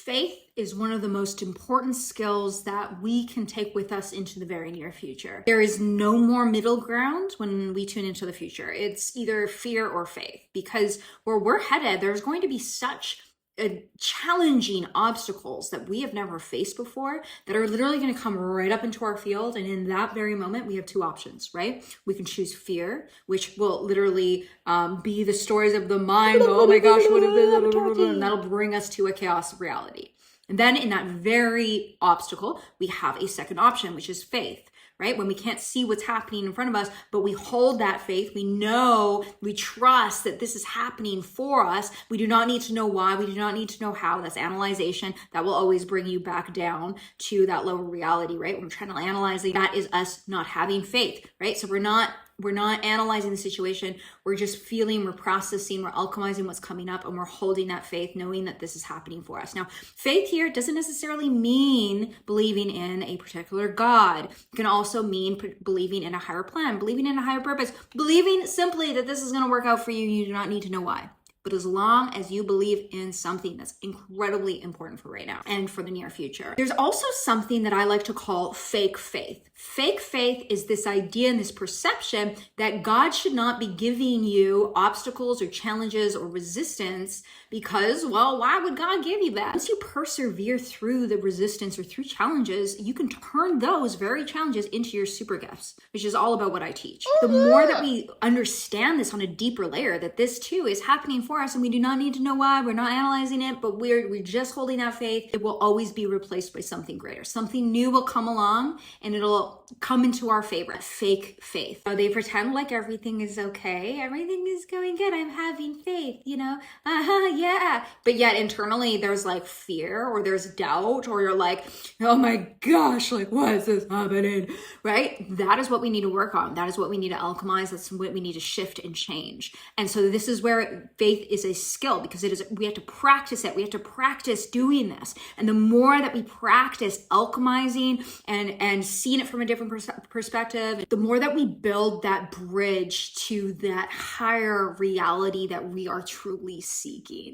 Faith is one of the most important skills that we can take with us into the very near future. There is no more middle ground when we tune into the future. It's either fear or faith, because where we're headed, there's going to be such challenging obstacles that we have never faced before that are literally going to come right up into our field. And in that very moment, we have two options, right? We can choose fear, which will literally be the stories of the mind. Oh my gosh, what is this? And that'll bring us to a chaos reality. And then in that very obstacle, we have a second option, which is faith. Right? When we can't see what's happening in front of us, but we hold that faith, we know, we trust that this is happening for us. We do not need to know why. We do not need to know how. That's analyzation. That will always bring you back down to that lower reality, right? When we're trying to analyze it, that is us not having faith, right? So we're not analyzing the situation. We're just feeling, we're processing, we're alchemizing what's coming up, and we're holding that faith, knowing that this is happening for us. Now, faith here doesn't necessarily mean believing in a particular God. It can also mean believing in a higher plan, believing in a higher purpose, believing simply that this is going to work out for you. You do not need to know why. But as long as you believe in something, that's incredibly important for right now and for the near future. There's also something that I like to call fake faith. Fake faith is this idea and this perception that God should not be giving you obstacles or challenges or resistance because, well, why would God give you that? Once you persevere through the resistance or through challenges, you can turn those very challenges into your super gifts, which is all about what I teach. The more that we understand this on a deeper layer, that this too is happening for us and we do not need to know why, we're not analyzing it, but we're just holding that faith, it will always be replaced by something greater. Something new will come along and it'll come into our favor. Fake faith. So they pretend like everything is okay, everything is going good, I'm having faith, yeah. But yet internally there's like fear or there's doubt or you're like, oh my gosh, like what is this happening, right? That is what we need to work on. That is what we need to alchemize. That's what we need to shift and change. And so this is where faith is a skill, because we have to practice it. We have to practice doing this. And the more that we practice alchemizing and seeing it from a different perspective, the more that we build that bridge to that higher reality that we are truly seeking.